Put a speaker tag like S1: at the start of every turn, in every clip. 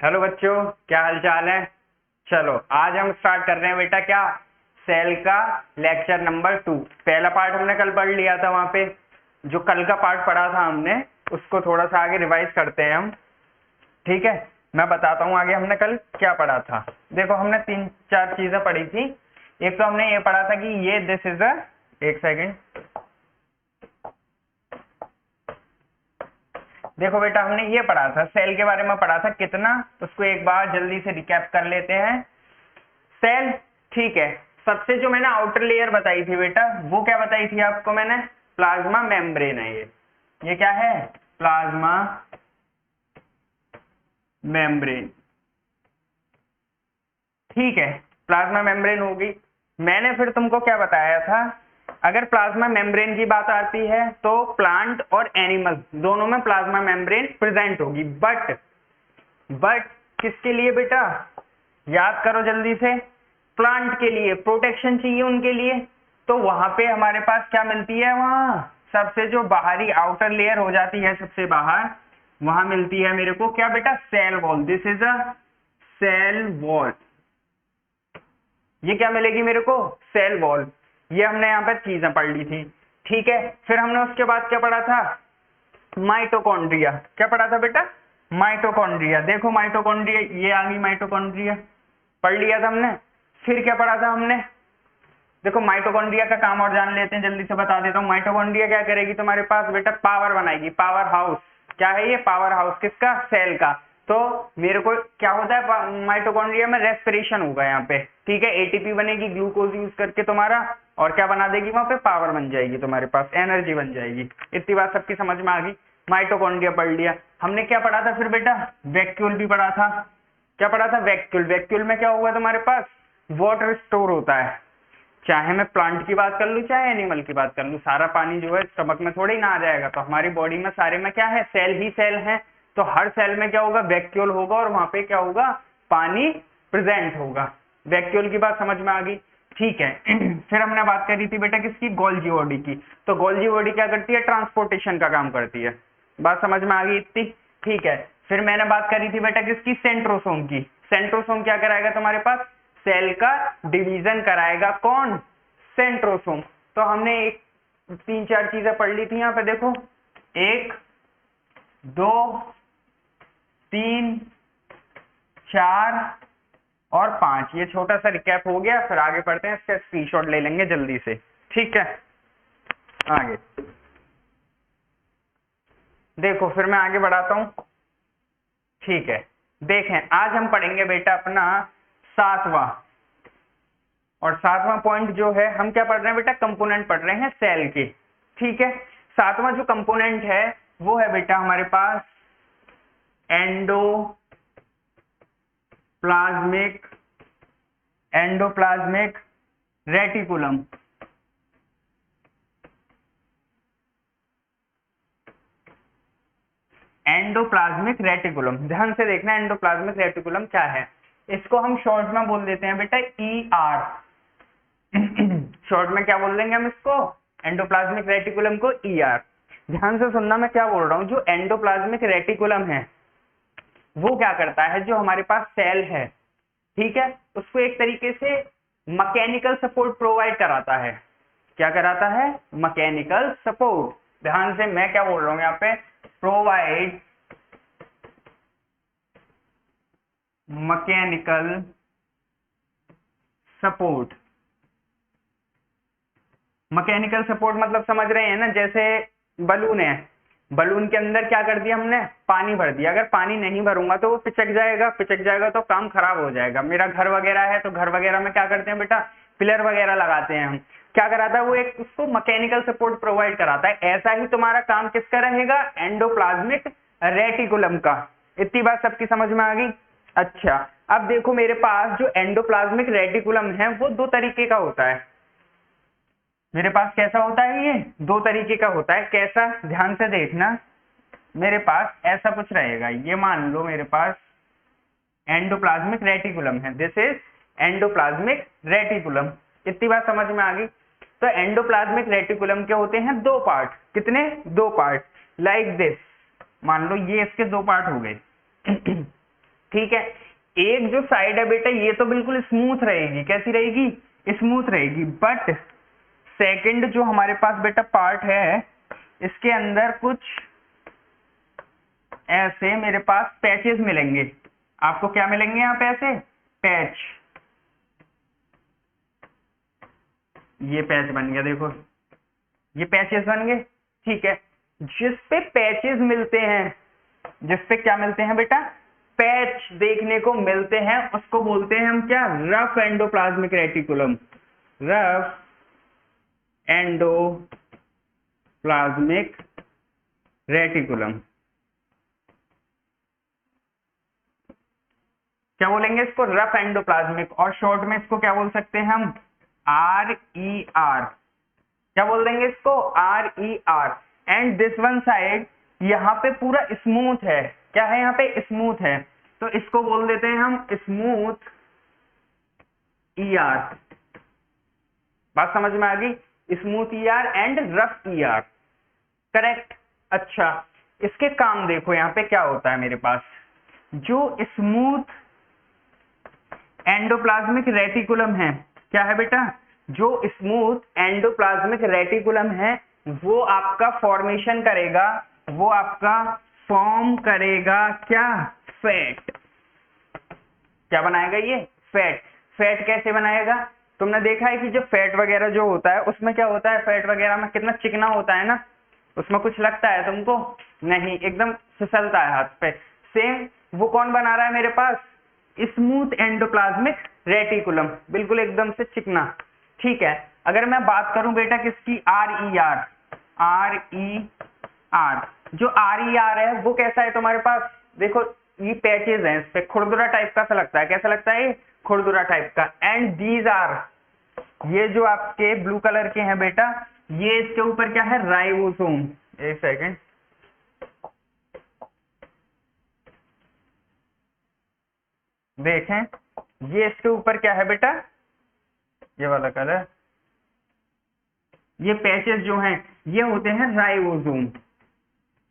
S1: Hello बच्चों, क्या हाल चाल है। चलो आज हम स्टार्ट कर रहे हैं बेटा क्या, सेल का लेक्चर नंबर 2। पहला पार्ट हमने कल पढ़ लिया था, वहां पे जो कल का पार्ट पढ़ा था हमने उसको थोड़ा सा आगे रिवाइज करते हैं हम। ठीक है, मैं बताता हूँ आगे हमने कल क्या पढ़ा था। देखो हमने 3-4 चीजें पढ़ी थी। एक तो हमने ये पढ़ा था कि ये दिस इज अ, एक सेकेंड, देखो बेटा हमने ये पढ़ा था, सेल के बारे में पढ़ा था कितना, उसको एक बार जल्दी से रिकैप कर लेते हैं। सेल, ठीक है, सबसे जो मैंने आउटर लेयर बताई थी बेटा, वो क्या बताई थी आपको मैंने, प्लाज्मा मेम्ब्रेन है ये क्या है, प्लाज्मा मेम्ब्रेन। ठीक है, प्लाज्मा मेम्ब्रेन होगी। मैंने फिर तुमको क्या बताया था, अगर प्लाज्मा मेम्ब्रेन की बात आती है तो प्लांट और एनिमल दोनों में प्लाज्मा मेम्ब्रेन प्रेजेंट होगी, बट किसके लिए बेटा, याद करो जल्दी से, प्लांट के लिए प्रोटेक्शन चाहिए उनके लिए, तो वहां पे हमारे पास क्या मिलती है, वहां सबसे जो बाहरी आउटर लेयर हो जाती है सबसे बाहर, वहां मिलती है मेरे को क्या बेटा, cell wall. This is a cell wall. ये क्या मिलेगी मेरे को, सेल वॉल। ये हमने यहाँ पे चीजें पढ़ ली थी। ठीक है, फिर हमने उसके बाद क्या पढ़ा था, माइटोकॉन्ड्रिया। क्या पढ़ा था बेटा, माइटोकॉन्ड्रिया। देखो माइटोकॉन्ड्रिया, ये आ गई माइटोकॉन्ड्रिया, पढ़ लिया था हमने। फिर क्या पढ़ा था हमने, देखो माइटोकॉन्ड्रिया का काम और जान लेते हैं, जल्दी से बता देता हूँ। माइटोकॉन्ड्रिया क्या करेगी तुम्हारे पास बेटा, पावर बनाएगी, पावर हाउस। क्या है ये, पावर हाउस किसका, सेल का। तो मेरे को क्या होता है माइटोकॉन्ड्रिया में, रेस्पिरेशन होगा यहाँ पे। ठीक है, एटीपी बनेगी ग्लूकोज यूज करके तुम्हारा, और क्या बना देगी वहां पे, पावर बन जाएगी तुम्हारे पास, एनर्जी बन जाएगी। इतनी बात सबकी समझ में आ गई। माइटोकॉन्ड्रिया पढ़ लिया हमने। क्या पढ़ा था फिर बेटा, वैक्यूल भी पढ़ा था। क्या पढ़ा था, वैक्यूल। वैक्यूल में क्या हुआ तुम्हारे पास, वाटर स्टोर होता है। चाहे मैं प्लांट की बात कर लूं चाहे एनिमल की बात कर लूं, सारा पानी जो है स्टमक में थोड़ी ना आ जाएगा। तो हमारी बॉडी में सारे में क्या है, सेल ही सेल हैं। तो हर सेल में क्या होगा, वैक्यूल होगा, और वहां पे क्या होगा, पानी प्रेजेंट होगा। वैक्यूल की बात समझ में आ गई। ठीक है फिर हमने बात करी थी बेटा किसकी, गोल्जी बॉडी की। तो गोल्जी बॉडी क्या करती है, ट्रांसपोर्टेशन का काम करती है। बात समझ में आ गई इतनी। ठीक है, फिर मैंने बात करी थी बेटा किसकी, सेंट्रोसोम की। सेंट्रोसोम क्या कराएगा तुम्हारे पास, सेल का डिवीजन कराएगा, कौन, सेंट्रोसोम। तो हमने एक 3-4 चीजें पढ़ ली थी यहाँ पे, देखो 1 2 3 4 और 5, ये छोटा सा रिकैप हो गया। फिर आगे पढ़ते हैं, इसका स्क्रीनशॉट ले लेंगे जल्दी से। ठीक है, आगे देखो, फिर मैं आगे बढ़ाता हूं। ठीक है, देखें आज हम पढ़ेंगे बेटा अपना 7वां, और 7वां पॉइंट जो है, हम क्या पढ़ रहे हैं बेटा, कंपोनेंट पढ़ रहे हैं सेल के। ठीक है, 7वां जो कंपोनेंट है वो है बेटा हमारे पास एंडोप्लाज्मिक रेटिकुलम। एंडोप्लाज्मिक रेटिकुलम, ध्यान से देखना एंडोप्लाज्मिक रेटिकुलम क्या है। इसको हम शॉर्ट में बोल देते हैं बेटा ER। शॉर्ट में क्या बोल देंगे हम इसको, एंडोप्लाज्मिक रेटिकुलम को ER। ध्यान से सुनना मैं क्या बोल रहा हूं, जो एंडोप्लाज्मिक रेटिकुलम है वो क्या करता है, जो हमारे पास सेल है, ठीक है, उसको एक तरीके से मैकेनिकल सपोर्ट प्रोवाइड कराता है। क्या कराता है, मैकेनिकल सपोर्ट। ध्यान से मैं क्या बोल रहा हूं यहाँ पे, provide mechanical support. Mechanical support मतलब समझ रहे हैं ना, जैसे बलून है, बलून के अंदर क्या कर दिया हमने, पानी भर दिया। अगर पानी नहीं भरूंगा तो वो पिचक जाएगा तो काम खराब हो जाएगा। मेरा घर वगैरह है तो घर वगैरह में क्या करते हैं बेटा, पिलर वगैरह लगाते हैं हम। क्या कराता है वो, एक उसको मैकेनिकल सपोर्ट प्रोवाइड कराता है। ऐसा ही तुम्हारा काम किसका रहेगा, एंडोप्लाज्मिक रेटिकुलम का। इतनी बात सबकी समझ में आ गई। अच्छा, अब देखो मेरे पास जो एंडोप्लाज्मिक रेटिकुलम है वो 2 तरीके का होता है। मेरे पास कैसा होता है, ये 2 तरीके का होता है। कैसा, ध्यान से देखना, मेरे पास ऐसा कुछ रहेगा। ये मान लो मेरे पास एंडोप्लाज्मिक रेटिकुलम है, दिस इज एंडोप्लाज्मिक रेटिकुलम। इतनी बात समझ में आ गई। तो एंडोप्लाज्मिक रेटिकुलम के होते हैं 2 पार्ट। कितने, 2 पार्ट, लाइक दिस। मान लो ये इसके 2 पार्ट हो गए। ठीक है। एक जो साइड है बेटा ये तो बिल्कुल स्मूथ रहेगी, कैसी रहेगी, स्मूथ रहेगी, बट सेकंड जो हमारे पास बेटा पार्ट है इसके अंदर कुछ ऐसे मेरे पास पैचेस मिलेंगे। आपको क्या मिलेंगे यहाँ पे, ऐसे पैच, ये पैच बन गया, देखो ये पैचेस बन गए, ठीक है। जिस पे पैचेस मिलते हैं, जिस पे क्या मिलते हैं बेटा, पैच देखने को मिलते हैं, उसको बोलते हैं हम क्या, rough endoplasmic reticulum, rough endoplasmic reticulum. क्या बोलेंगे इसको, रफ एंडोप्लाज्मिक, और शॉर्ट में इसको क्या बोल सकते हैं हम, RER, क्या बोल देंगे इसको, RER। And this one side यहाँ पे पूरा स्मूथ है, क्या है यहाँ पे, स्मूथ है, तो इसको बोल देते हैं हम स्मूथ ER। बात समझ में आ गई, smooth ER and rough ER, correct. अच्छा, इसके काम देखो यहाँ पे क्या होता है मेरे पास, जो स्मूथ एंडोप्लाज्मिक रेटिकुलम है, क्या है बेटा, जो स्मूथ एंडोप्लाज्मिक रेटिकुलम है वो आपका फॉर्मेशन करेगा, वो आपका फॉर्म करेगा क्या, फैट। क्या बनाएगा ये, फैट। फैट कैसे बनाएगा, तुमने देखा है कि जो फैट वगैरह जो होता है उसमें क्या होता है, फैट वगैरह में कितना चिकना होता है ना, उसमें कुछ लगता है तुमको, नहीं, एकदम फिसलता है हाथ पे। सेम वो कौन बना रहा है मेरे पास, स्मूथ एंडोप्लाज्मिक रेटिकुलम, बिल्कुल एकदम से चिकना, ठीक है। अगर मैं बात करूं बेटा किसकी, RER, जो RER है वो कैसा है तुम्हारे पास, देखो ये पैचेस हैं, इस पे खुरदुरा टाइप का सा लगता है, कैसा लगता है, खुरदुरा टाइप का। एंड दीज आर, ये जो आपके ब्लू कलर के हैं बेटा, ये इसके ऊपर क्या है, राइबोसोम। एक सेकेंड, देखें, ये इसके ऊपर क्या है बेटा, ये वाला कलर, ये पैचेस जो हैं ये होते हैं राइबोसोम,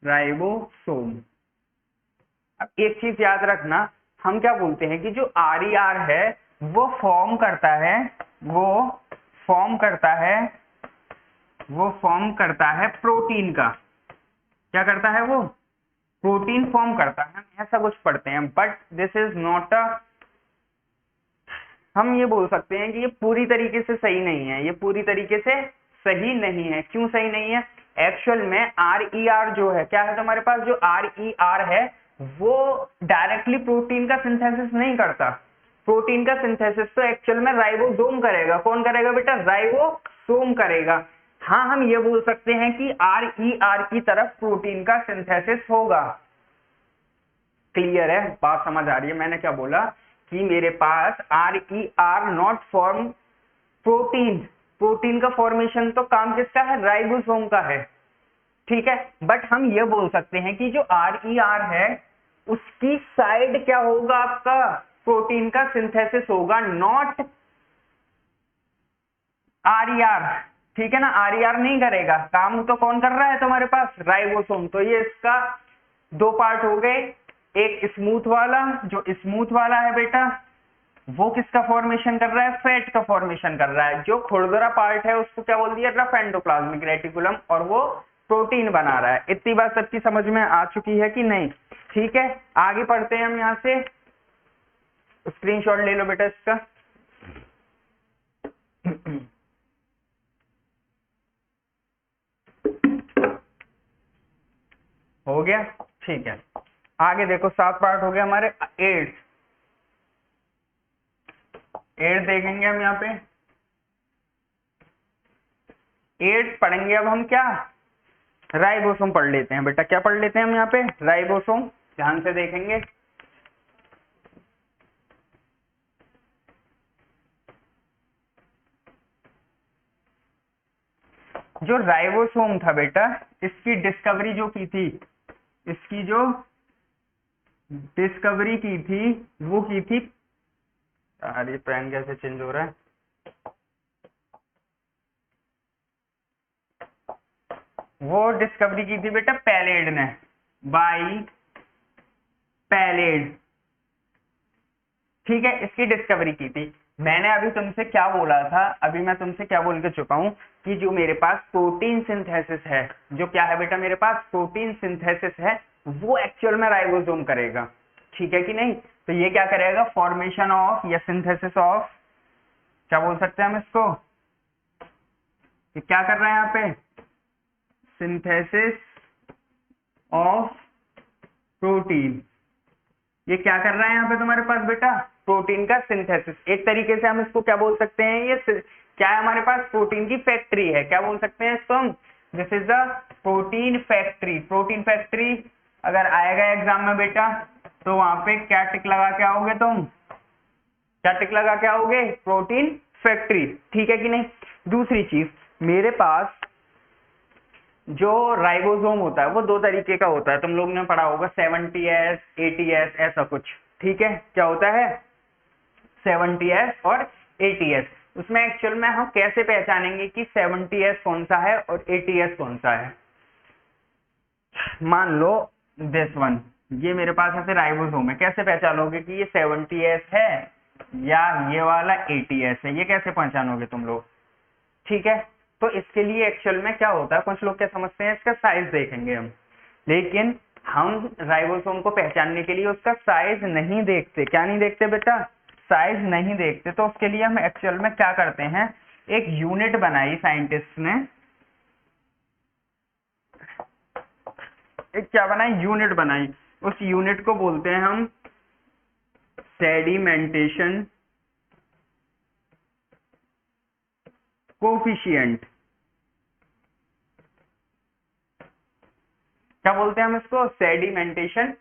S1: राइबोसोम। अब एक चीज याद रखना, हम क्या बोलते हैं कि जो RER है वो फॉर्म करता है, वो फॉर्म करता है प्रोटीन का, क्या करता है वो, प्रोटीन फॉर्म करता है, हम ऐसा कुछ पढ़ते हैं, but this is not a, हम ये बोल सकते हैं कि ये पूरी तरीके से सही नहीं है, ये पूरी तरीके से सही नहीं है। क्यों सही नहीं है, एक्चुअल में RER जो है, क्या है तुम्हारे पास, जो RER है वो डायरेक्टली प्रोटीन का सिंथेसिस नहीं करता, प्रोटीन का सिंथेसिस तो एक्चुअल में राइबोसोम करेगा। कौन करेगा बेटा, राइबोसोम करेगा। हाँ, हम ये बोल सकते हैं कि RER की तरफ प्रोटीन का सिंथेसिस होगा। क्लियर है, बात समझ आ रही है, मैंने क्या बोला कि मेरे पास RER not form protein, protein का फॉर्मेशन तो काम किसका है, राइबोसोम का है, ठीक है। बट हम ये बोल सकते हैं कि जो RER है उसकी साइड क्या होगा, आपका प्रोटीन का सिंथेसिस होगा, नॉट RER, ठीक है ना। RER नहीं करेगा, काम तो कौन कर रहा है तुम्हारे पास, राइबोसोम। तो ये इसका दो पार्ट हो गए, एक स्मूथ वाला, जो स्मूथ वाला है बेटा वो किसका फॉर्मेशन कर रहा है, फैट का फॉर्मेशन कर रहा है। जो खुरदुरा पार्ट है उसको क्या बोल दिया, रफ एंडोप्लाज्मिक रेटिकुलम, और वो प्रोटीन बना रहा है। इतनी बात सबकी समझ में आ चुकी है कि नहीं, ठीक है। आगे पढ़ते हैं हम, यहाँ से स्क्रीनशॉट ले लो बेटा इसका। हो गया, ठीक है। आगे देखो, 7 पार्ट हो गया हमारे, 8 देखेंगे हम यहाँ पे। 8 पढ़ेंगे अब हम, क्या, राइबोसोम पढ़ लेते हैं बेटा। क्या पढ़ लेते हैं हम यहाँ पे, राइबोसोम, ध्यान से देखेंगे। जो राइबोसोम था बेटा, इसकी डिस्कवरी जो की थी, इसकी जो डिस्कवरी की थी वो की थी, अरे पेन कैसे चेंज हो रहा है, वो डिस्कवरी की थी बेटा पैलेड ने, बाई पैलेड, ठीक है, इसकी डिस्कवरी की थी। मैंने अभी तुमसे क्या बोला था, अभी मैं तुमसे क्या बोल के चुका हूँ कि जो मेरे पास प्रोटीन सिंथेसिस है, जो क्या है बेटा मेरे पास प्रोटीन सिंथेसिस है, वो एक्चुअल में राइबोसोम करेगा। ठीक है कि नहीं? तो ये क्या करेगा, फॉर्मेशन ऑफ या सिंथेसिस ऑफ, क्या बोल सकते हैं हम इसको, ये क्या कर रहे हैं यहाँ पे, सिंथेसिस ऑफ प्रोटीन। ये क्या कर रहा है यहाँ पे तुम्हारे पास बेटा, प्रोटीन का सिंथेसिस। एक तरीके से हम इसको क्या बोल सकते हैं, ये क्या है हमारे पास, प्रोटीन की फैक्ट्री है। क्या बोल सकते हैं इसको हम, this is the protein factory. Protein factory अगर आएगा एग्जाम में बेटा, तो वहां पे क्या टिक लगा के आओगे तुम, क्या टिक लगा के आओगे, प्रोटीन फैक्ट्री। ठीक है कि नहीं? दूसरी चीज, मेरे पास जो राइबोसोम होता है वो दो तरीके का होता है, तुम लोग ने पढ़ा होगा 70S 80S ऐसा कुछ। ठीक है, क्या होता है 70S और 80S। उसमें एक्चुअल में हम कैसे पहचानेंगे कि 70S कौन सा है और 80S कौन सा है। मान लो दिस वन, ये मेरे पास ऐसे राइबोसोम है, कैसे पहचानोगे कि ये 70S है या ये वाला 80S है, ये कैसे पहचानोगे तुम लोग? ठीक है, तो इसके लिए एक्चुअल में क्या होता है, कुछ लोग क्या समझते हैं, इसका साइज देखेंगे हम, लेकिन हम राइबोसोम को पहचानने के लिए उसका साइज नहीं देखते। क्या नहीं देखते बेटा, साइज नहीं देखते। तो उसके लिए हम एक्चुअल में क्या करते हैं, एक यूनिट बनाई साइंटिस्ट ने, एक क्या बनाई, यूनिट बनाई। उस यूनिट को बोलते हैं हम सेडिमेंटेशन कोफिशिएंट। क्या बोलते हैं हम इसको, सेडिमेंटेशन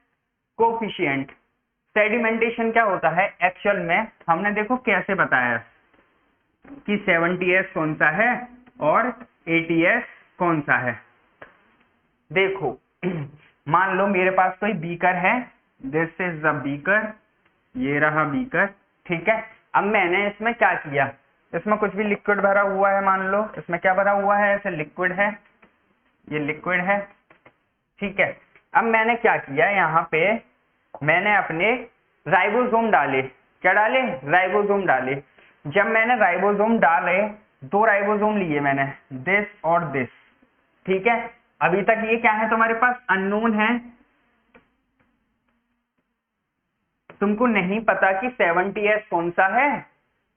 S1: कोफिशिएंट। सेडिमेंटेशन क्या होता है, एक्चुअल में हमने देखो कैसे बताया कि 70S कौन सा है और 80S कौन सा है। देखो मान लो मेरे पास कोई बीकर है, दिस इज द बीकर, ये रहा बीकर। ठीक है, अब मैंने इसमें क्या किया, इसमें कुछ भी लिक्विड भरा हुआ है, मान लो इसमें क्या भरा हुआ है, ऐसे लिक्विड है, ये लिक्विड है। ठीक है, अब मैंने क्या किया, यहाँ पे मैंने अपने राइबोसोम डाले। क्या डाले, राइबोसोम डाले। जब मैंने राइबोसोम डाले, दो राइबोसोम लिए मैंने, दिस और दिस। ठीक है, अभी तक ये क्या है तुम्हारे पास, अननोन है, तुमको नहीं पता कि 70S कौन सा है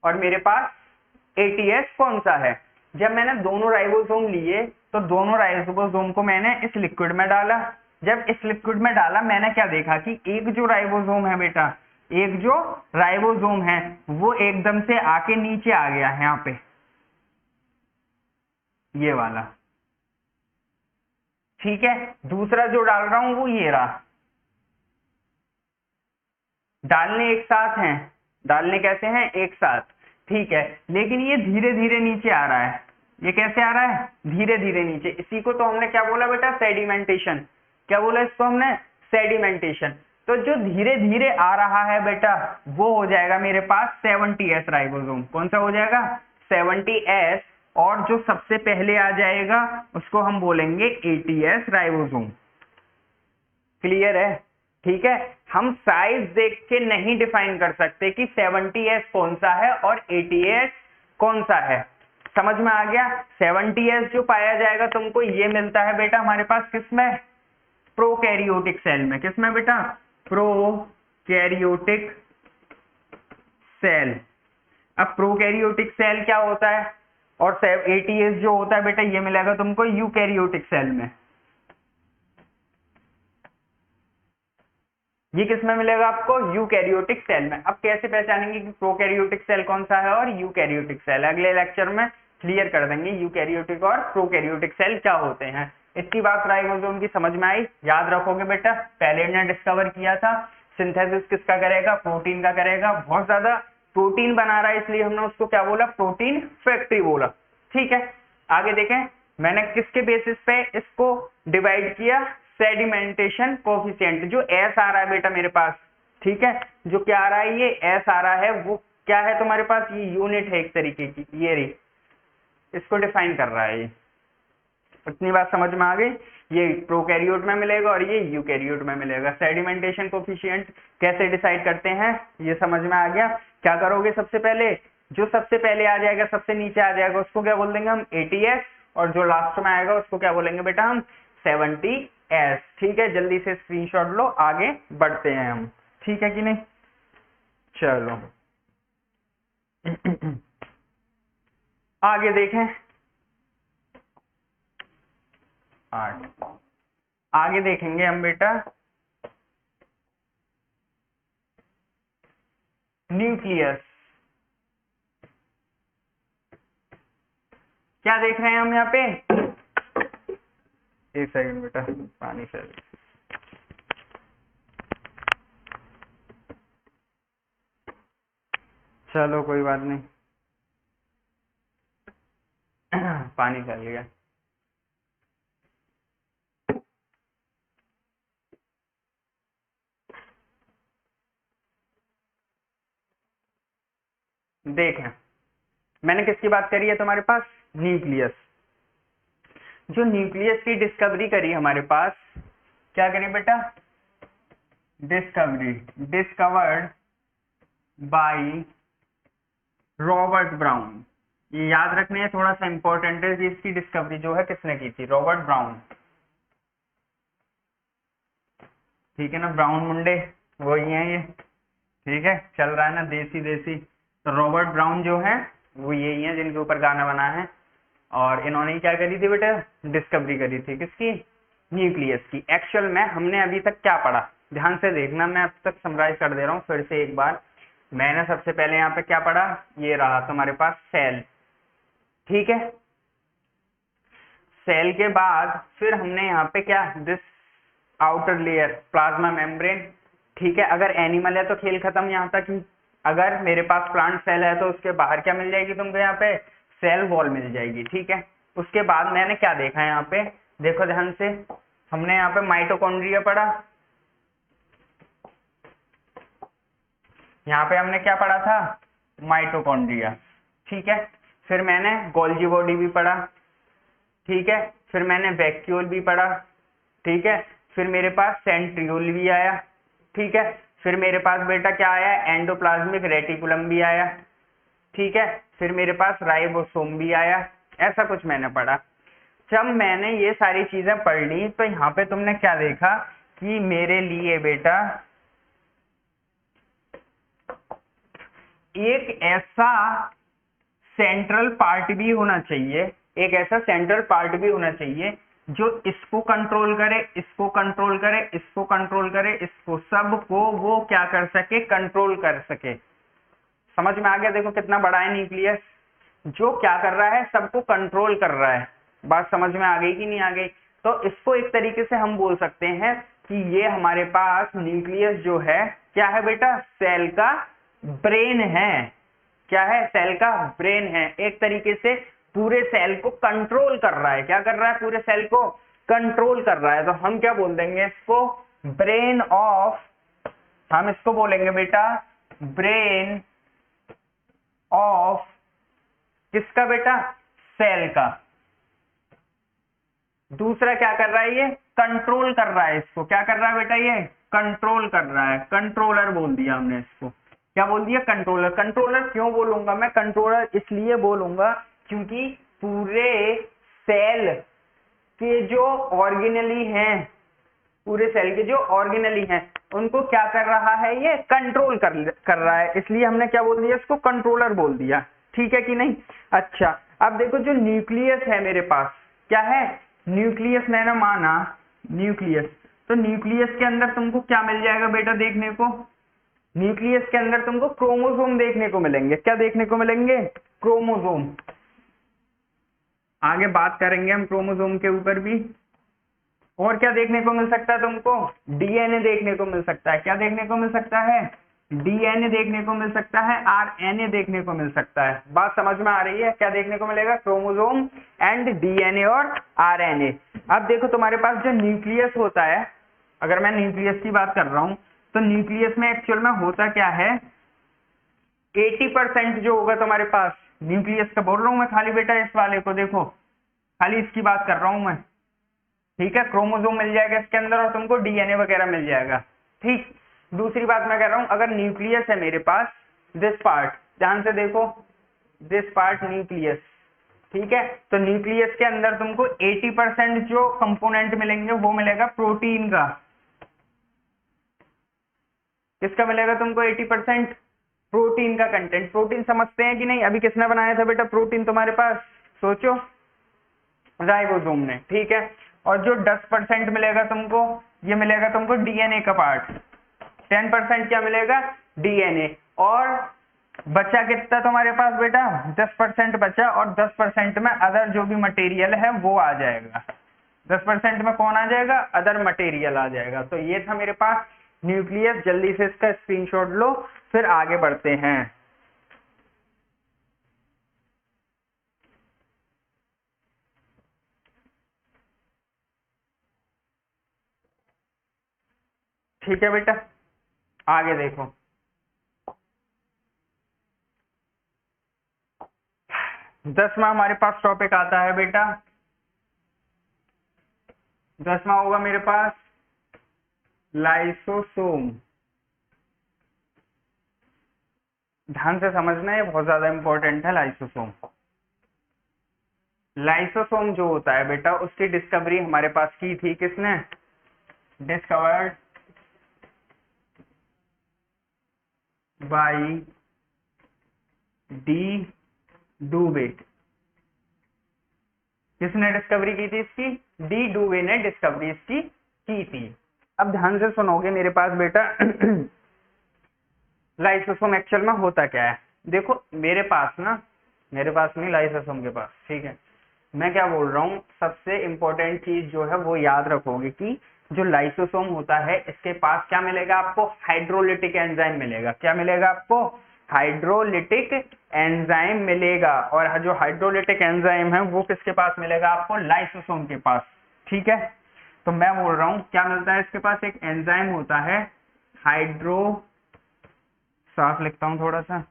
S1: और मेरे पास 80S कौन सा है। जब मैंने दोनों राइबोसोम लिए, तो दोनों राइबोसोम को मैंने इस लिक्विड में डाला। जब इस लिक्विड में डाला, मैंने क्या देखा कि एक जो राइबोसोम है बेटा, एक जो राइबोसोम है वो एकदम से आके नीचे आ गया है यहाँ पे, ये वाला। ठीक है, दूसरा जो डाल रहा हूं वो ये रहा। डालने एक साथ हैं, डालने कैसे हैं, एक साथ। ठीक है, लेकिन ये धीरे धीरे नीचे आ रहा है। ये कैसे आ रहा है, धीरे धीरे नीचे। इसी को तो हमने क्या बोला बेटा, सेडिमेंटेशन। क्या बोला इसको हमने, सेडिमेंटेशन। तो जो धीरे धीरे आ रहा है बेटा, वो हो जाएगा मेरे पास 70S राइबोसोम। कौन सा हो जाएगा, 70S। और जो सबसे पहले आ जाएगा उसको हम बोलेंगे 80S राइबोसोम। क्लियर है? ठीक है, हम साइज देख के नहीं डिफाइन कर सकते कि 70S कौन सा है और 80S कौन सा है। समझ में आ गया? 70S जो पाया जाएगा तुमको ये मिलता है बेटा हमारे पास किसमें, प्रोकैरियोटिक सेल में। किसमें बेटा, प्रोकैरियोटिक सेल। अब प्रोकैरियोटिक सेल क्या होता है, और 80S जो होता है बेटा ये मिलेगा तुमको यूकैरियोटिक सेल में। ये किसमें मिलेगा आपको, यूकैरियोटिक सेल में। अब कैसे पहचानेंगे कि प्रोकैरियोटिक सेल कौन सा है और यूकैरियोटिक सेल, अगले लेक्चर में क्लियर कर देंगे यूकैरियोटिक और प्रोकैरियोटिक सेल क्या होते हैं। इतनी बात राइबोसोम की समझ में आई, याद रखोगे बेटा। पहले ने डिस्कवर किया था सिंथेसिस किसका करेगा, प्रोटीन का करेगा। बहुत ज्यादा प्रोटीन बना रहा है इसलिए हमने उसको क्या बोला, प्रोटीन फैक्ट्री बोला। ठीक है, आगे देखें मैंने किसके बेसिस पे इसको डिवाइड किया, सेडिमेंटेशन कोफिशिएंट। जो एस आ रहा है बेटा मेरे पास, ठीक है, जो क्या आ रहा है ये एस आ रहा है, वो क्या है तुम्हारे पास, ये यूनिट है एक तरीके की, ये रही, इसको डिफाइन कर रहा है ये। इतनी बात समझ में आ गई। ये प्रोकैरियोट में मिलेगा और ये यूकैरियोट में मिलेगा। सेडिमेंटेशन कोफिशिएंट कैसे डिसाइड करते हैं ये समझ में आ गया। क्या करोगे, सबसे पहले जो सबसे पहले आ जाएगा, सबसे नीचे आ जाएगा, उसको क्या बोल देंगे हम 80s, और जो लास्ट में आएगा उसको क्या बोलेंगे बेटा हम 70s। ठीक है, जल्दी से स्क्रीनशॉट लो, आगे बढ़ते हैं हम, ठीक है कि नहीं। चलो आगे देखें, 8 आगे देखेंगे हम बेटा न्यूक्लियस। क्या देख रहे हैं हम यहाँ पे, एक सेकंड बेटा, पानी से चलो कोई बात नहीं, पानी चल गया। देखें, मैंने किसकी बात करी है तुम्हारे पास, न्यूक्लियस। जो न्यूक्लियस की डिस्कवरी करी हमारे पास, क्या करी बेटा, डिस्कवर्ड बाय रॉबर्ट ब्राउन। ये याद रखने है, थोड़ा सा इंपॉर्टेंट है कि इसकी डिस्कवरी जो है किसने की थी, रॉबर्ट ब्राउन। ठीक है ना, ब्राउन मुंडे वही है ये, ठीक है, चल रहा है ना देसी देसी। तो रॉबर्ट ब्राउन जो है वो यही है जिनके ऊपर गाना बना है, और इन्होंने क्या करी थी बेटा, डिस्कवरी करी थी किसकी, न्यूक्लियस की। एक्चुअल में हमने अभी तक क्या पढ़ा, ध्यान से देखना, मैं अब तक समराइज कर दे रहा हूँ फिर से एक बार। मैंने सबसे पहले यहाँ पे क्या पढ़ा, ये रहा तुम्हारे पास सेल, ठीक है। सेल के बाद फिर हमने यहाँ पे क्या, this outer layer plasma membrane, ठीक है। अगर एनिमल है तो खेल खत्म यहाँ तक ही। अगर मेरे पास प्लांट सेल है तो उसके बाहर क्या मिल जाएगी तुमको, यहाँ पे सेल वॉल मिल जाएगी, ठीक है। उसके बाद मैंने क्या देखा यहाँ पे, देखो ध्यान से, हमने यहाँ पे माइटोकॉन्ड्रिया पढ़ा, यहाँ पे हमने क्या पढ़ा था, माइटोकॉन्ड्रिया, ठीक है। फिर मैंने गोल्जी बॉडी भी पढ़ा, ठीक है। फिर मैंने वैक्यूल भी पढ़ा, ठीक है। फिर मेरे पास सेंट्रियोल भी आया, ठीक है। फिर मेरे पास बेटा क्या आया, एंडोप्लाज्मिक रेटिकुलम भी आया, ठीक है। फिर मेरे पास राइबोसोम भी आया, ऐसा कुछ मैंने पढ़ा। जब मैंने ये सारी चीजें पढ़ ली तो यहाँ पे तुमने क्या देखा कि मेरे लिए बेटा एक ऐसा सेंट्रल पार्ट भी होना चाहिए, एक ऐसा सेंट्रल पार्ट भी होना चाहिए जो इसको कंट्रोल करे, इसको कंट्रोल करे, इसको कंट्रोल करे, इसको सबको वो क्या कर सके, कंट्रोल कर सके। समझ में आ गया, देखो कितना बड़ा है न्यूक्लियस, जो क्या कर रहा है, सबको कंट्रोल कर रहा है। बात समझ में आ गई कि नहीं आ गई। तो इसको एक तरीके से हम बोल सकते हैं कि ये हमारे पास न्यूक्लियस जो है क्या है बेटा, सेल का ब्रेन है। क्या है, सेल का ब्रेन है, एक तरीके से पूरे सेल को कंट्रोल कर रहा है। क्या कर रहा है, पूरे सेल को कंट्रोल कर रहा है। तो हम क्या बोल देंगे इसको, ब्रेन ऑफ, हम इसको बोलेंगे बेटा ब्रेन ऑफ किसका बेटा, सेल का। दूसरा क्या कर रहा है, ये कंट्रोल कर रहा है इसको। क्या कर रहा है बेटा, ये कंट्रोल कर रहा है, कंट्रोलर बोल दिया हमने इसको। क्या बोल दिया, कंट्रोलर। कंट्रोलर क्यों बोलूंगा मैं, कंट्रोलर इसलिए बोलूंगा क्योंकि पूरे सेल के जो ऑर्गेनली हैं, पूरे सेल के जो ऑर्गेनली हैं उनको क्या कर रहा है, ये कंट्रोल कर रहा है, इसलिए हमने क्या बोल दिया, इसको कंट्रोलर बोल दिया। ठीक है कि नहीं। अच्छा, अब देखो जो न्यूक्लियस है मेरे पास, क्या है, न्यूक्लियस मैंने माना न्यूक्लियस, तो न्यूक्लियस के अंदर तुमको क्या मिल जाएगा बेटा देखने को, न्यूक्लियस के अंदर तुमको क्रोमोसोम देखने को मिलेंगे। क्या देखने को मिलेंगे, क्रोमोसोम। आगे बात करेंगे हम क्रोमोसोम के ऊपर भी। और क्या देखने को मिल सकता है तुमको, डीएनए देखने को मिल सकता है। क्या देखने को मिल सकता है, डीएनए देखने को मिल सकता है, आरएनए देखने को मिल सकता है। बात समझ में आ रही है, क्या देखने को मिलेगा, क्रोमोसोम एंड डीएनए और आरएनए। अब देखो तुम्हारे पास जो न्यूक्लियस होता है, अगर मैं न्यूक्लियस की बात कर रहा हूं तो न्यूक्लियस में एक्चुअल में होता क्या है, 80% जो होगा तुम्हारे पास न्यूक्लियस का, बोल रहा हूं मैं खाली बेटा इस वाले को देखो, खाली इसकी बात कर रहा हूं मैं, ठीक है। क्रोमोसोम मिल जाएगा इसके अंदर और तुमको डीएनए वगैरह मिल जाएगा, ठीक। दूसरी बात मैं कह रहा हूं, अगर न्यूक्लियस है मेरे पास, दिस पार्ट, ध्यान से देखो, दिस पार्ट न्यूक्लियस, ठीक है। तो न्यूक्लियस के अंदर तुमको 80% जो कंपोनेंट मिलेंगे वो मिलेगा प्रोटीन का। किसका मिलेगा तुमको 80%? प्रोटीन का कंटेंट। प्रोटीन समझते हैं कि नहीं? अभी किसने बनाया था बेटा प्रोटीन तुम्हारे पास? सोचो, राइबोसोम ने, ठीक है। और जो 10% मिलेगा तुमको, ये मिलेगा तुमको डीएनए का पार्ट। 10% क्या मिलेगा? डीएनए। और बचा कितना तुम्हारे पास बेटा? 10% बचा, और 10% में अदर जो भी मटेरियल है वो आ जाएगा। 10% में कौन आ जाएगा? अदर मटेरियल आ जाएगा। तो ये था मेरे पास न्यूक्लियस। जल्दी से इसका स्क्रीनशॉट लो, फिर आगे बढ़ते हैं। ठीक है बेटा, आगे देखो। 10वां हमारे पास टॉपिक आता है बेटा, 10वां होगा मेरे पास लाइसोसोम। ध्यान से समझना, है बहुत ज्यादा इंपॉर्टेंट है लाइसोसोम। लाइसोसोम जो होता है बेटा, उसकी डिस्कवरी हमारे पास की थी किसने? डिस्कवर्ड बाय डी डूवे। किसने डिस्कवरी की थी इसकी? डी डूवे ने डिस्कवरी इसकी की थी। अब ध्यान से सुनोगे मेरे पास बेटा, लाइसोसोम एक्चुअल में होता क्या है? देखो मेरे पास ना, मेरे पास नहीं, लाइसोसोम के पास, ठीक है। मैं क्या बोल रहा हूँ, सबसे इंपॉर्टेंट चीज जो है वो याद रखोगे कि जो लाइसोसोम होता है इसके पास क्या मिलेगा आपको? हाइड्रोलिटिक एंजाइम मिलेगा। क्या मिलेगा आपको? हाइड्रोलिटिक एंजाइम मिलेगा। और जो हाइड्रोलिटिक एंजाइम है वो किसके पास मिलेगा आपको? लाइसोसोम के पास, ठीक है। तो मैं बोल रहा हूँ क्या मिलता है इसके पास? एक एंजाइम होता है हाइड्रो, साफ लिखता हूं थोड़ा सा,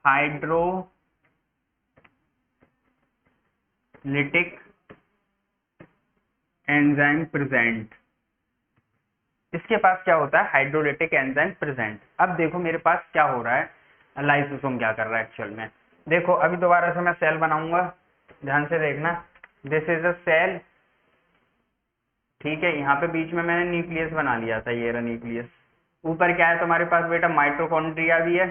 S1: हाइड्रोलिटिक एंजाइम प्रेजेंट। इसके पास क्या होता है? Hydrolytic enzyme present. अब देखो मेरे पास क्या हो रहा है, लाइसोसोम क्या कर रहा है एक्चुअल में। देखो अभी दोबारा से मैं सेल बनाऊंगा, ध्यान से देखना। दिस इज अ सेल, ठीक है। यहाँ पे बीच में मैंने न्यूक्लियस बना लिया था, ये रहा न्यूक्लियस। ऊपर क्या है तुम्हारे पास बेटा? माइटोकॉन्ड्रिया भी है,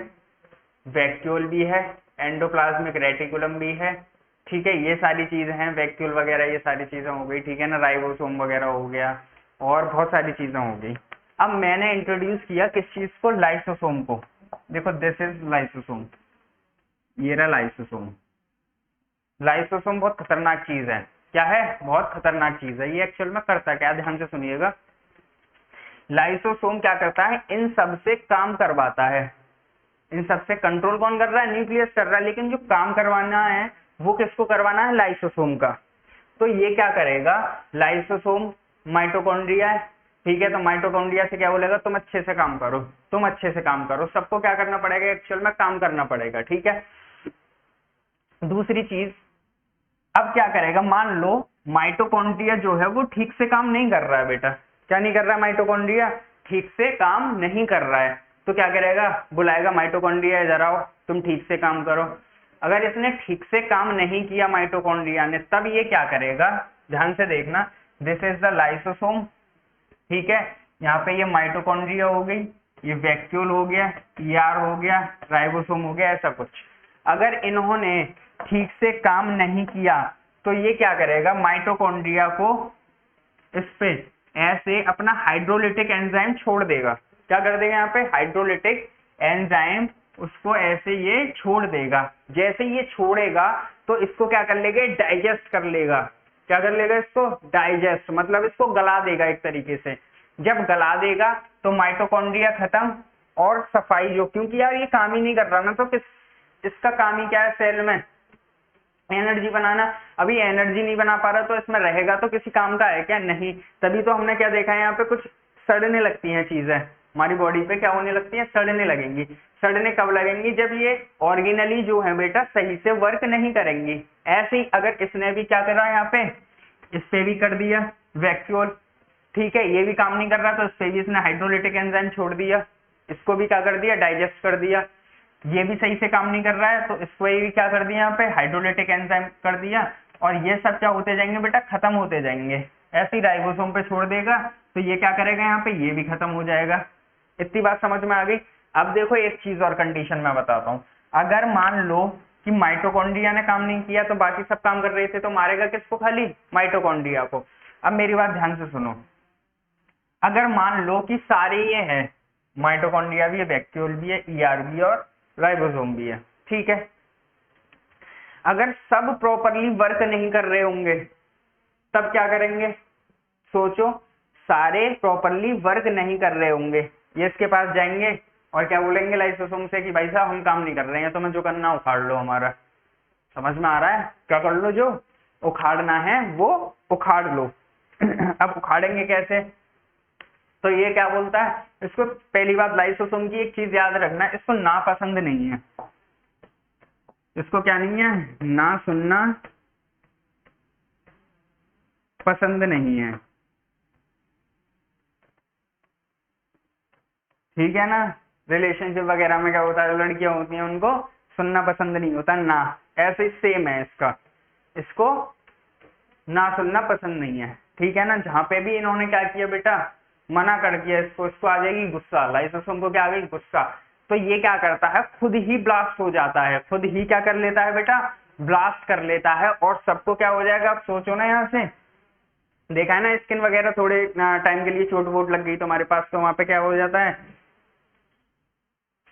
S1: वैक्यूल भी है, एंडोप्लाज्मिक रेटिकुलम भी है, ठीक है। ये सारी चीजें हैं, वैक्यूल वगैरह ये सारी चीजें हो गई, ठीक है ना। राइबोसोम वगैरह हो गया, और बहुत सारी चीजें हो गई। अब मैंने इंट्रोड्यूस किया किस चीज को? लाइसोसोम को। देखो दिस इज लाइसोसोम, ये रहा लाइसोसोम। लाइसोसोम बहुत खतरनाक चीज है। क्या है? बहुत खतरनाक चीज है। ये एक्चुअल में करता क्या? ध्यान से सुनिएगा। लाइसोसोम क्या करता है? इन सब से काम करवाता है। इन सबसे कंट्रोल कौन कर रहा है? न्यूक्लियस कर रहा है। लेकिन जो काम करवाना है वो किसको करवाना है? लाइसोसोम का। तो ये क्या करेगा? लाइसोसोम माइटोकॉन्ड्रिया है, ठीक है। तो माइटोकॉन्ड्रिया से क्या बोलेगा? तुम अच्छे से काम करो, तुम अच्छे से काम करो। सबको क्या करना पड़ेगा? एक्चुअल में काम करना पड़ेगा, ठीक है। दूसरी चीज, अब क्या करेगा? मान लो माइटोकॉन्ड्रिया जो है वो ठीक से काम नहीं कर रहा है बेटा। क्या नहीं कर रहा है? माइटोकॉन्ड्रिया ठीक से काम नहीं कर रहा है। तो क्या करेगा? बुलाएगा माइटोकॉन्ड्रिया, इधर आओ, तुम ठीक से काम करो। अगर इसने ठीक से काम नहीं किया माइटोकॉन्ड्रिया ने, तब ये क्या करेगा? ध्यान से देखना, दिस इज द लाइसोसोम, ठीक है। यहाँ पे ये माइटोकॉन्ड्रिया हो गई, ये वैक्यूल हो गया, ईआर हो गया, राइबोसोम हो गया, ऐसा कुछ। अगर इन्होंने ठीक से काम नहीं किया तो ये क्या करेगा? माइटोकॉन्ड्रिया को इस पे ऐसे अपना हाइड्रोलिटिक एंजाइम छोड़ देगा। क्या कर देगा? यहाँ पे हाइड्रोलिटिक एंजाइम उसको ऐसे ये छोड़ देगा। जैसे ये छोड़ेगा तो इसको क्या कर लेगा? डाइजेस्ट कर लेगा। क्या कर लेगा? इसको डाइजेस्ट, मतलब इसको गला देगा एक तरीके से। जब गला देगा तो माइटोकॉन्ड्रिया खत्म और सफाई जो, क्योंकि यार ये काम ही नहीं कर रहा ना, तो किस इसका काम ही क्या है? सेल में एनर्जी बनाना। अभी एनर्जी नहीं बना पा रहा तो इसमें रहेगा तो किसी काम का है क्या? नहीं। तभी तो हमने क्या देखा है, यहाँ पे कुछ सड़ने लगती हैं चीजें, हमारी बॉडी पे क्या होने लगती है, सड़ने लगेंगी। सड़ने कब लगेंगी, जब ये ऑर्गेनली जो है बेटा सही से वर्क नहीं करेंगी। ऐसे ही अगर इसने भी क्या करा, यहाँ पे इस पे भी कर दिया वैक्यूल, ठीक है, ये भी काम नहीं कर रहा तो इस पे भी इसने हाइड्रोलिटिक एंजाइम छोड़ दिया, इसको भी क्या कर दिया, डाइजेस्ट कर दिया। ये भी सही से काम नहीं कर रहा है तो इसको ये भी क्या कर दिया, यहाँ पे हाइड्रोलिटिक एंजाइम कर दिया, और ये सब क्या होते जाएंगे बेटा, खत्म होते जाएंगे। ऐसे ही राइबोसोम पे छोड़ देगा तो ये क्या करेगा, यहाँ पे ये भी खत्म हो जाएगा। इतनी बात समझ में आ गई। अब देखो एक चीज और कंडीशन मैं बताता हूँ, अगर मान लो कि माइटोकॉन्ड्रिया ने काम नहीं किया तो बाकी सब काम कर रहे थे, तो मारेगा किसको, खाली माइटोकॉन्ड्रिया को। अब मेरी बात ध्यान से सुनो, अगर मान लो कि सारे ये है, माइटोकॉन्ड्रिया भी है, वैक्यूल भी है, ईआर भी है और राइबोसोम भी है, ठीक है, अगर सब प्रॉपरली वर्क नहीं कर रहे होंगे तब क्या करेंगे, सोचो, सारे प्रॉपरली वर्क नहीं कर रहे होंगे, ये इसके पास जाएंगे और क्या बोलेंगे लाइसोसोम से कि भाई साहब हम काम नहीं कर रहे हैं, तुम्हें जो करना उखाड़ लो हमारा। समझ में आ रहा है, क्या कर लो, जो उखाड़ना है वो उखाड़ लो। अब उखाड़ेंगे कैसे, तो ये क्या बोलता है, इसको पहली बात लाइसोसोम की एक चीज याद रखना, इसको ना पसंद नहीं है, इसको क्या नहीं है, ना सुनना पसंद नहीं है, ठीक है ना। रिलेशनशिप वगैरह में क्या होता है, लड़कियां होती हैं उनको सुनना पसंद नहीं होता, ना, ऐसे सेम है इसका, इसको ना सुनना पसंद नहीं है, ठीक है ना। जहां पे भी इन्होंने क्या किया बेटा, मना कर दिया इसको, इसको आ जाएगी गुस्सा, लाइसोसोम को क्या आ गई, गुस्सा, तो ये क्या करता है, खुद ही ब्लास्ट हो जाता है, खुद ही क्या कर लेता है बेटा, ब्लास्ट कर लेता है, और सबको क्या हो जाएगा, आप सोचो ना, यहाँ से देखा है ना, स्किन वगैरह थोड़े टाइम के लिए चोट वोट लग गई तुम्हारे पास, तो वहां पे क्या हो जाता है,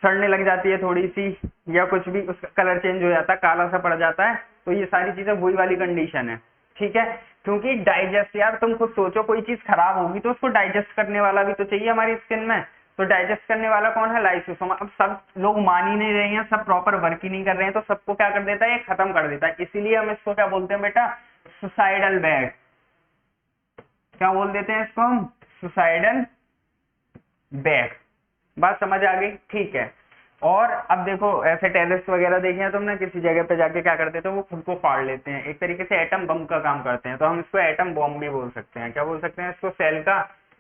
S1: सड़ने लग जाती है थोड़ी सी, या कुछ भी उसका कलर चेंज हो जाता है, काला सा पड़ जाता है, तो ये सारी चीजें वही वाली कंडीशन है, ठीक है। क्योंकि डाइजेस्ट, यार तुम खुद सोचो, कोई चीज खराब होगी तो उसको डाइजेस्ट करने वाला भी तो चाहिए हमारी स्किन में, तो डाइजेस्ट करने वाला कौन है, लाइसोसोम। अब सब लोग मान ही नहीं रहे हैं, सब प्रॉपर वर्क ही नहीं कर रहे हैं, तो सबको क्या कर देता है, ये खत्म कर देता है। इसीलिए हम इसको क्या बोलते हैं बेटा, सुसाइडल बैग, क्या बोल देते हैं इसको हम, सुसाइडल बैग। बात समझ आ गई, ठीक है। और अब देखो ऐसे टेररिस्ट वगैरह देखे हैं तुमने, किसी जगह पे जाके क्या करते थे, वो खुद को फाड़ लेते हैं, एक तरीके से एटम बम का काम करते हैं, तो हम इसको एटम बॉम्ब भी बोल सकते हैं। क्या बोल सकते हैं इसको, सेल का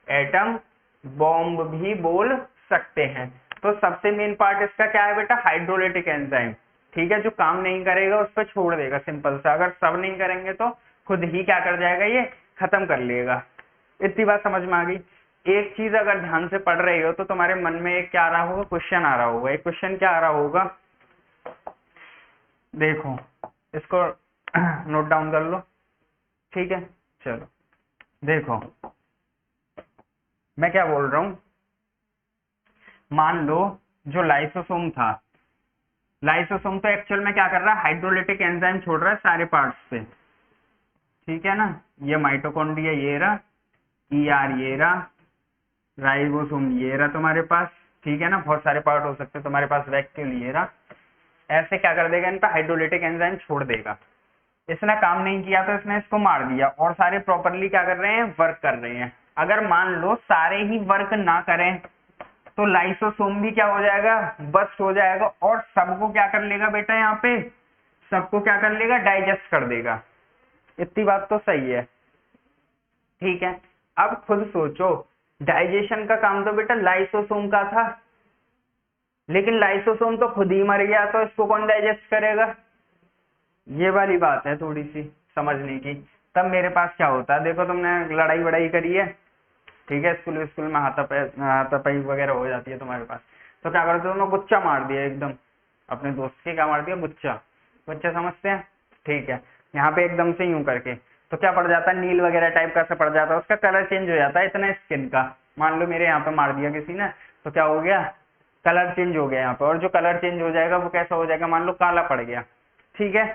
S1: एटम बॉम्ब भी बोल सकते हैं। तो सबसे मेन पार्ट इसका क्या है बेटा, हाइड्रोलिटिक एंजाइम, ठीक है, जो काम नहीं करेगा उस पर छोड़ देगा, सिंपल सा, अगर सब नहीं करेंगे तो खुद ही क्या कर जाएगा, ये खत्म कर लेगा। इतनी बात समझ में आ गई। एक चीज अगर ध्यान से पढ़ रहे हो तो तुम्हारे मन में एक क्या आ रहा होगा, क्वेश्चन आ रहा होगा, एक क्वेश्चन क्या आ रहा होगा, देखो इसको नोट डाउन कर लो, ठीक है। चलो देखो मैं क्या बोल रहा हूं, मान लो जो लाइसोसोम था, लाइसोसोम तो एक्चुअल में क्या कर रहा है, हाइड्रोलिटिक एंजाइम छोड़ रहा है सारे पार्ट्स पे, ठीक है ना। ये माइटोकॉन्ड्रिया ये रहा, ईआर ये रहा, राइबोसोम ये रहा तुम्हारे पास, ठीक है ना, बहुत सारे पार्ट हो सकते हैं तुम्हारे पास, वैक्यूल ये रहा, ऐसे क्या कर देगा, इन पर हाइड्रोलिटिक एंजाइम छोड़ देगा। इसने काम नहीं किया तो इसने इसको मार दिया, और सारे प्रॉपरली क्या कर रहे हैं, वर्क कर रहे हैं। अगर मान लो सारे ही वर्क ना करें तो लाइसोसोम भी क्या हो जाएगा, बस्ट हो जाएगा, और सबको क्या कर लेगा बेटा, यहाँ पे सबको क्या कर लेगा, डाइजेस्ट कर देगा। इतनी बात तो सही है, ठीक है। अब खुद सोचो, डाइजेशन का काम तो बेटा लाइसोसोम का था, लेकिन लाइसोसोम तो खुद ही मर गया, तो इसको कौन डाइजेस्ट करेगा। ये वाली बात है थोड़ी सी समझने की। तब मेरे पास क्या होता है, देखो तुमने लड़ाई वड़ाई करी है, ठीक है, स्कूल में हाथापाई वगैरह हो जाती है तुम्हारे पास, तो क्या करते हो, तुमने गुच्चा मार दिया एकदम, अपने दोस्त के क्या मार दिया, गुच्चा, गुच्चा समझते हैं, ठीक है, यहाँ पे एकदम से यूं करके, तो क्या पड़ जाता है, नील वगैरह टाइप का सा पड़ जाता है, उसका कलर चेंज हो जाता है इतना स्किन का। मान लो मेरे यहाँ पे मार दिया किसी ने, तो क्या हो गया, कलर चेंज हो गया यहाँ पे, और जो कलर चेंज हो जाएगा वो कैसा हो जाएगा, मान लो काला पड़ गया, ठीक है,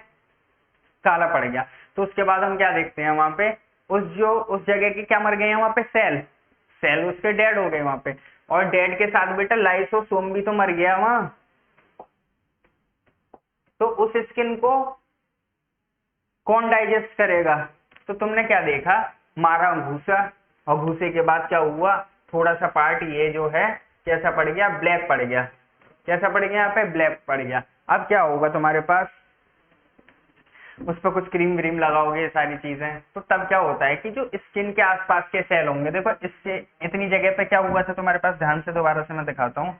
S1: काला पड़ गया। तो उसके बाद हम क्या देखते हैं, वहां पे उस जगह के क्या मर गए हैं, वहां पे सेल उसके डेड हो गए वहां पे, और डेड के साथ बेटा लाइसोसोम भी तो मर गया वहां। तो उस स्किन को कौन डाइजेस्ट करेगा, तो तुमने क्या देखा, मारा घूसा, और घूसे के बाद क्या हुआ, थोड़ा सा पार्ट ये जो है कैसा पड़ गया, ब्लैक पड़ गया। कैसा पड़ गया यहाँ पे, ब्लैक पड़ गया। अब क्या होगा तुम्हारे पास, उस पर कुछ क्रीम व्रीम लगाओगे, ये सारी चीजें, तो तब क्या होता है कि जो स्किन के आसपास के सेल होंगे, देखो इससे इतनी जगह पे क्या हुआ था तुम्हारे पास, ध्यान से दोबारा से मैं दिखाता हूँ।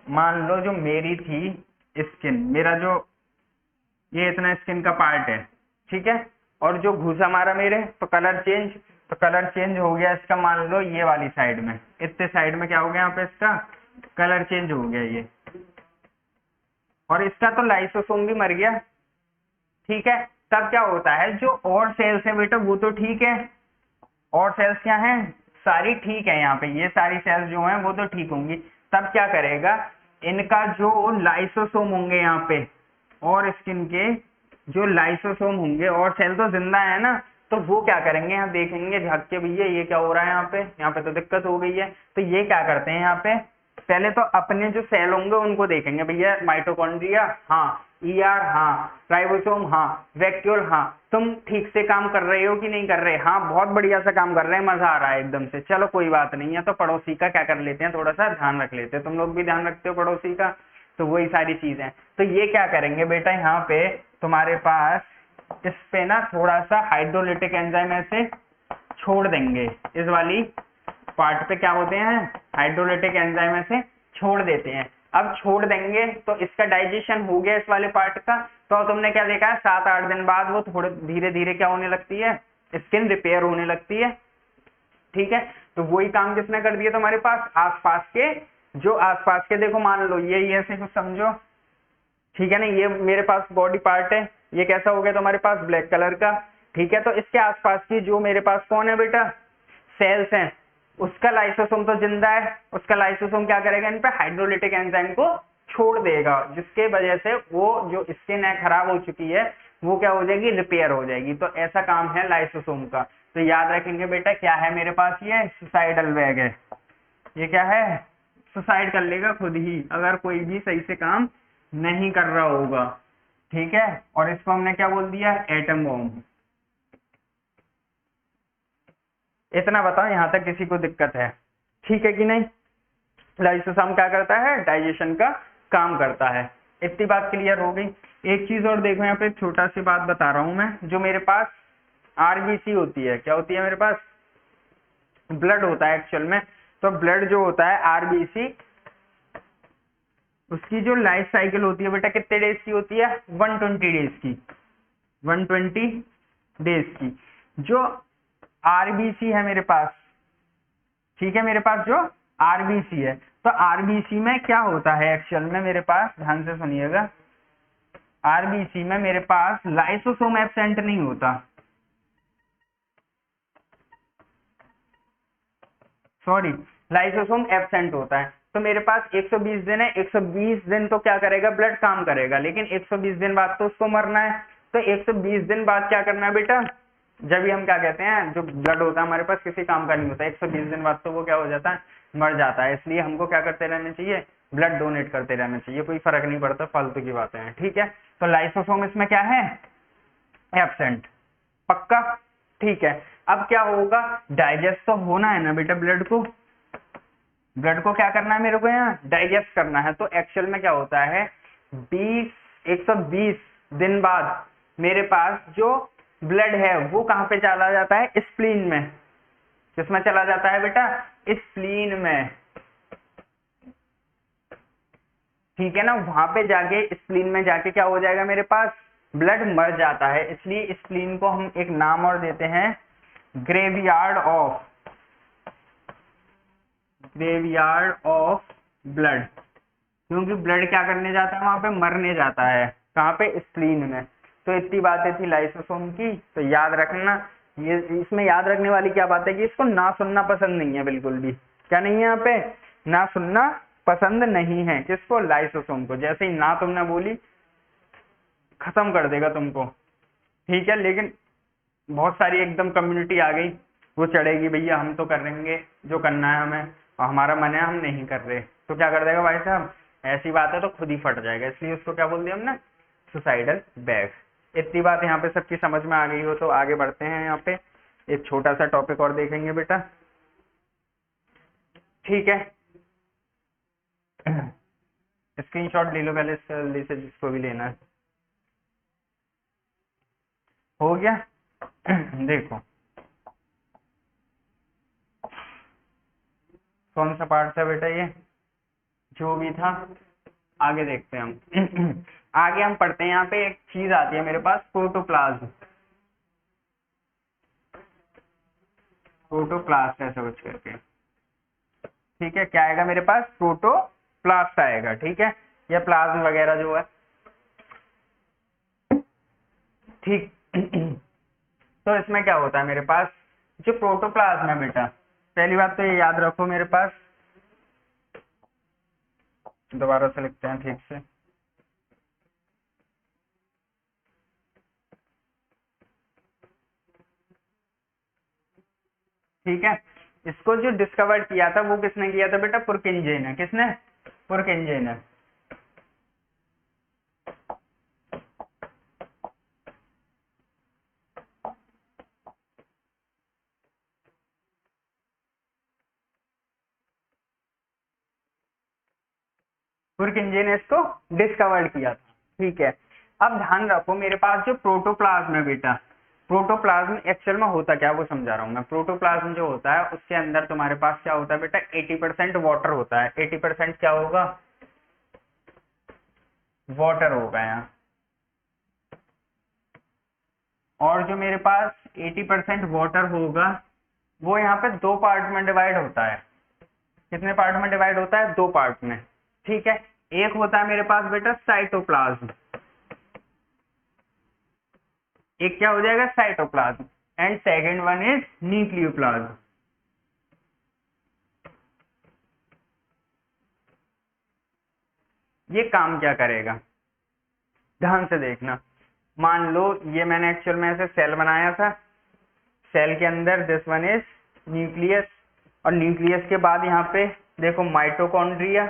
S1: मान लो जो मेरी थी स्किन, मेरा जो ये इतना स्किन का पार्ट है, ठीक है, और जो घुसा मारा मेरे, तो कलर चेंज हो गया इसका, मान लो ये वाली साइड में, इतने साइड में क्या हो गया यहाँ पे, इसका कलर चेंज हो गया ये, और इसका तो लाइसोसोम भी मर गया, ठीक है। तब क्या होता है, जो और सेल्स है बेटा वो तो ठीक है, और सेल्स क्या हैं, सारी ठीक है, यहाँ पे ये सारी सेल्स जो हैं वो तो ठीक होंगी। तब क्या करेगा, इनका जो लाइसोसोम होंगे यहाँ पे, और स्किन के जो लाइसोसोम होंगे, और सेल तो जिंदा है ना, तो वो क्या करेंगे, यहाँ देखेंगे झाँक के, भैया ये क्या हो रहा है यहाँ पे तो दिक्कत हो गई है। तो ये क्या करते हैं, यहाँ पे पहले तो अपने जो सेल होंगे उनको देखेंगे, भैया माइटोकॉन्ड्रिया हाँ, ईआर हाँ, राइबोसोम हाँ, वैक्यूल हाँ, तुम ठीक से काम कर रहे हो कि नहीं कर रहे, हाँ बहुत बढ़िया से काम कर रहे हैं, मजा आ रहा है एकदम से, चलो कोई बात नहीं है। तो पड़ोसी का क्या कर लेते हैं, थोड़ा सा ध्यान रख लेते हैं, तुम लोग भी ध्यान रखते हो पड़ोसी का, तो वही सारी चीजें। तो ये क्या करेंगे बेटा, यहाँ पे तुम्हारे पास इस पे ना थोड़ा सा हाइड्रोलिटिक एंजाइम ऐसे छोड़ देंगे, इस वाली पार्ट पे क्या होते हैं, हाइड्रोलिटिक एंजाइम ऐसे छोड़ देते हैं। अब छोड़ देंगे तो इसका डाइजेशन हो गया इस वाले पार्ट का, तो तुमने क्या देखा है, 7-8 दिन बाद वो थोड़े धीरे धीरे क्या होने लगती है, स्किन रिपेयर होने लगती है, ठीक है। तो वही काम किसने कर दिया तुम्हारे पास, आसपास के, जो आसपास के, देखो मान लो ये ऐसे कुछ समझो, ठीक है ना, ये मेरे पास बॉडी पार्ट है, ये कैसा हो गया तुम्हारे पास, ब्लैक कलर का, ठीक है। तो इसके आसपास की जो मेरे पास कौन है बेटा, सेल्स हैं, उसका लाइसोसोम तो जिंदा है, उसका लाइसोसोम क्या करेगा, इन पे हाइड्रोलिटिक एंजाइम को छोड़ देगा, जिसके वजह से वो जो स्किन है खराब हो चुकी है वो क्या हो जाएगी, रिपेयर हो जाएगी। तो ऐसा काम है लाइसोसोम का। तो याद रखेंगे बेटा, क्या है मेरे पास, ये सुसाइडल बैग है, ये क्या है, सुसाइड कर लेगा खुद ही अगर कोई भी सही से काम नहीं कर रहा होगा, ठीक है। और इसको हमने क्या बोल दिया, एटम बॉम्ब। इतना बताओ, यहां तक किसी को दिक्कत है, ठीक है कि नहीं। लाइसोसोम क्या करता है, डाइजेशन का काम करता है। इतनी बात क्लियर हो गई। एक चीज और देखो, यहाँ पे छोटा सी बात बता रहा हूं मैं, जो मेरे पास आरबीसी होती है, क्या होती है मेरे पास, ब्लड होता है एक्चुअल में। तो ब्लड जो होता है आरबीसी, उसकी जो लाइफ साइकिल होती है बेटा कितने डेज की होती है, 120 डेज की, 120 डेज की। जो आरबीसी है मेरे पास, ठीक है, मेरे पास जो आरबीसी है, तो आरबीसी में क्या होता है एक्चुअल में मेरे पास, ध्यान से सुनिएगा, आरबीसी में मेरे पास लाइसोसोम एब्सेंट नहीं होता, सॉरी, लाइसोसोम एब्सेंट होता है। तो मेरे पास 120 दिन है, 120 दिन तो क्या करेगा, ब्लड काम करेगा, लेकिन 120 दिन बाद तो उसको मरना है। तो 120 दिन बाद क्या करना है बेटा, जब भी हम क्या कहते हैं, जो ब्लड होता है हमारे पास किसी काम का नहीं होता, 120 दिन बाद तो वो क्या हो जाता है, मर जाता है। इसलिए हमको क्या करते रहना चाहिए, ब्लड डोनेट करते रहना चाहिए, कोई फर्क नहीं पड़ता, फालतू की बातें हैं, ठीक है। तो लाइसोसोम इसमें क्या है, एब्सेंट, पक्का, ठीक है। अब क्या होगा, डाइजेस्ट तो होना है ना बेटा, ब्लड को क्या करना है मेरे को, यहाँ डाइजेस्ट करना है। तो एक्चुअल में क्या होता है, 120 दिन बाद मेरे पास जो ब्लड है वो कहाँ पे चला जाता है, स्प्लीन में। किसमें चला जाता है बेटा, स्प्लीन में, ठीक है ना। वहां पे जाके स्प्लीन में जाके क्या हो जाएगा, मेरे पास ब्लड मर जाता है। इसलिए स्प्लीन को हम एक नाम और देते हैं, ग्रेवयार्ड ऑफ ब्लड, क्योंकि ब्लड क्या करने जाता है वहां पे, मरने जाता है, कहाँ पे, स्प्लीन में। तो इतनी बातें थी लाइसोसोम की, तो याद रखना। ये इसमें याद रखने वाली क्या बात है कि इसको ना सुनना पसंद नहीं है, बिल्कुल भी, क्या नहीं है, यहाँ पे ना सुनना पसंद नहीं है, किसको, लाइसोसोम को। जैसे ही ना तुमने बोली खत्म कर देगा तुमको, ठीक है। लेकिन बहुत सारी एकदम कम्युनिटी आ गई, वो चढ़ेगी, भैया हम तो करेंगे जो करना है हमें, और हमारा मन है हम नहीं कर रहे, तो क्या कर देगा भाई साहब, ऐसी बात है तो खुद ही फट जाएगा। इसलिए उसको क्या बोल दिया हमने, सुसाइडल बैग। इतनी बात यहाँ पे सबकी समझ में आ गई हो तो आगे बढ़ते हैं। यहाँ पे एक छोटा सा टॉपिक और देखेंगे बेटा, ठीक है। स्क्रीनशॉट ले लो पहले जल्दी से, जिसको भी लेना है। हो गया। देखो कौन सा पार्ट था बेटा ये, जो भी था आगे देखते हैं हम। आगे हम पढ़ते हैं। यहाँ पे एक चीज आती है मेरे पास, प्रोटोप्लाज्म। प्रोटोप्लास्ट ऐसा कुछ करके, ठीक है। क्या आएगा मेरे पास, प्रोटोप्लास्ट आएगा, ठीक है। या प्लाज्म वगैरह जो है, ठीक। तो इसमें क्या होता है मेरे पास, जो प्रोटोप्लाज्म है बेटा, पहली बात तो ये याद रखो मेरे पास, दोबारा से लिखते हैं ठीक से। ठीक है, इसको जो डिस्कवर किया था वो किसने किया था बेटा, पुरकिंजे ने। किसने, पुरकिंजे ने। पुरकिंजे ने इसको डिस्कवर किया था, ठीक है। अब ध्यान रखो मेरे पास जो प्रोटोप्लाज्म है बेटा, प्रोटोप्लाज्म एक्चुअल में होता क्या, वो समझा रहा हूँ मैं। प्रोटोप्लाज्म जो होता है उसके अंदर तुम्हारे पास क्या होता है बेटा, 80% वाटर होता है। 80% क्या होगा, वाटर होगा यहाँ। और जो मेरे पास 80% वाटर होगा वो यहाँ पे दो पार्ट में डिवाइड होता है। कितने पार्ट में डिवाइड होता है, दो पार्ट में, ठीक है। एक होता है मेरे पास बेटा साइटोप्लाज्म, एक क्या हो जाएगा, cytoplasm. And second one is nucleoplasm. ये काम क्या करेगा, ध्यान से देखना। मान लो ये मैंने एक्चुअल में ऐसे सेल बनाया था, सेल के अंदर दिस वन इज न्यूक्लियस, और न्यूक्लियस के बाद यहाँ पे देखो माइटोकॉन्ड्रिया,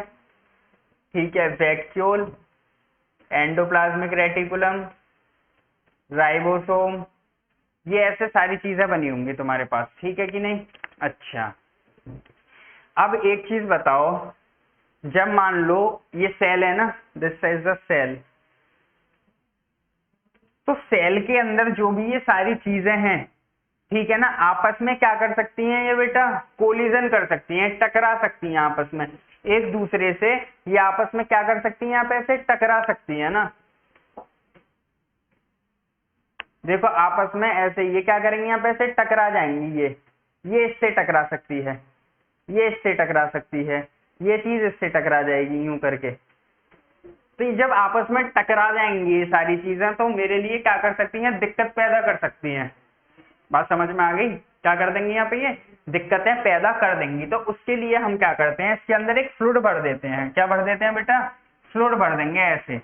S1: ठीक है, वैक्यूल, एंडोप्लाज्मिक रेटिकुलम, राइबोसोम, ये ऐसे सारी चीजें बनी होंगी तुम्हारे पास, ठीक है कि नहीं। अच्छा, अब एक चीज बताओ, जब मान लो ये सेल है ना, दिस इज द सेल, तो सेल के अंदर जो भी ये सारी चीजें हैं, ठीक है ना, आपस में क्या कर सकती हैं ये बेटा, कोलिजन कर सकती हैं, टकरा सकती हैं आपस में एक दूसरे से। ये आपस में क्या कर सकती हैं, यहाँ पे ऐसे टकरा सकती है ना। देखो आपस में ऐसे ये क्या करेंगे, यहाँ पे ऐसे टकरा जाएंगी। ये इससे टकरा सकती है, ये इससे टकरा सकती है, ये चीज इससे टकरा जाएगी यूं करके। तो ये जब आपस में टकरा जाएंगी ये सारी चीजें, तो मेरे लिए क्या कर सकती हैं, दिक्कत पैदा कर सकती हैं। बात समझ में आ गई, क्या कर देंगी यहाँ पे, ये दिक्कतें पैदा कर देंगी। तो उसके लिए हम क्या करते हैं, इसके अंदर एक फ्लूइड भर देते हैं। क्या भर देते हैं बेटा, फ्लूइड भर देंगे ऐसे।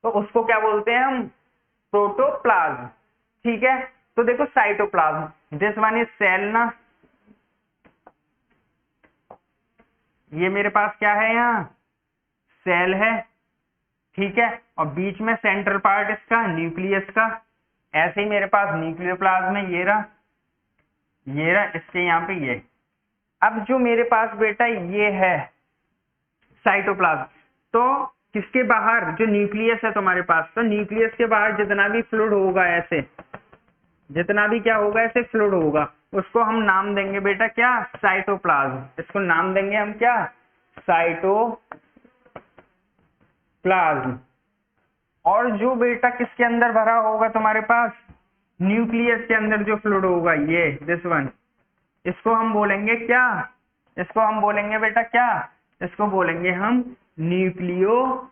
S1: तो उसको क्या बोलते हैं हम, प्रोटोप्लाज्म, ठीक है। तो देखो cytoplasm, this one is cell ना, ये मेरे पास क्या है, यहाँ सेल है, ठीक है। और बीच में सेंट्रल पार्ट इसका न्यूक्लियस का। ऐसे ही मेरे पास न्यूक्लियोप्लाज्म में ये रहा, इसके यहाँ पे ये। अब जो मेरे पास बेटा ये है साइटोप्लाज्म, तो किसके बाहर, जो न्यूक्लियस है तुम्हारे पास, तो न्यूक्लियस के बाहर जितना भी फ्लूइड होगा ऐसे, जितना भी क्या होगा ऐसे फ्लूइड होगा, उसको हम नाम देंगे बेटा क्या, साइटोप्लाज्म। इसको नाम देंगे हम क्या, साइटोप्लाज्म। और जो बेटा किसके अंदर भरा होगा तुम्हारे पास, न्यूक्लियस के अंदर जो फ्लूइड होगा ये दिस वन, इसको हम बोलेंगे क्या, इसको हम बोलेंगे बेटा क्या, इसको बोलेंगे हम न्यूक्लियोप्लाज्म।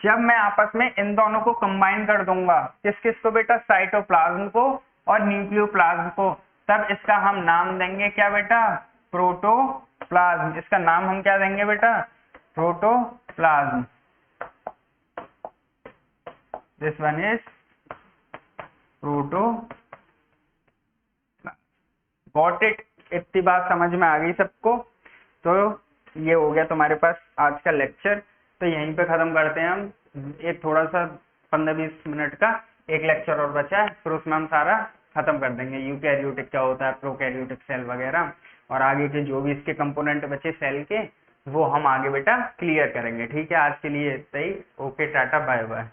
S1: जब मैं आपस में इन दोनों को कंबाइन कर दूंगा, किस किस को बेटा, साइटोप्लाज्म को और न्यूक्लियोप्लाज्म को, तब इसका हम नाम देंगे क्या बेटा, प्रोटोप्लाज्म। इसका नाम हम क्या देंगे बेटा, protoplasm. This one is protoplasm. Got it, इतनी बात समझ में आ गई सबको। तो ये हो गया तुम्हारे पास आज का लेक्चर। तो यहीं पे खत्म करते हैं हम। एक थोड़ा सा 15-20 मिनट का एक लेक्चर और बचा है, फिर उसमें हम सारा खत्म कर देंगे, यूकैरियोटिक क्या होता है, प्रोकैरियोटिक सेल वगैरह, और आगे के जो भी इसके कंपोनेंट बचे सेल के वो हम आगे बेटा क्लियर करेंगे। ठीक है, आज के लिए इतना ही। Okay, tata, bye bye.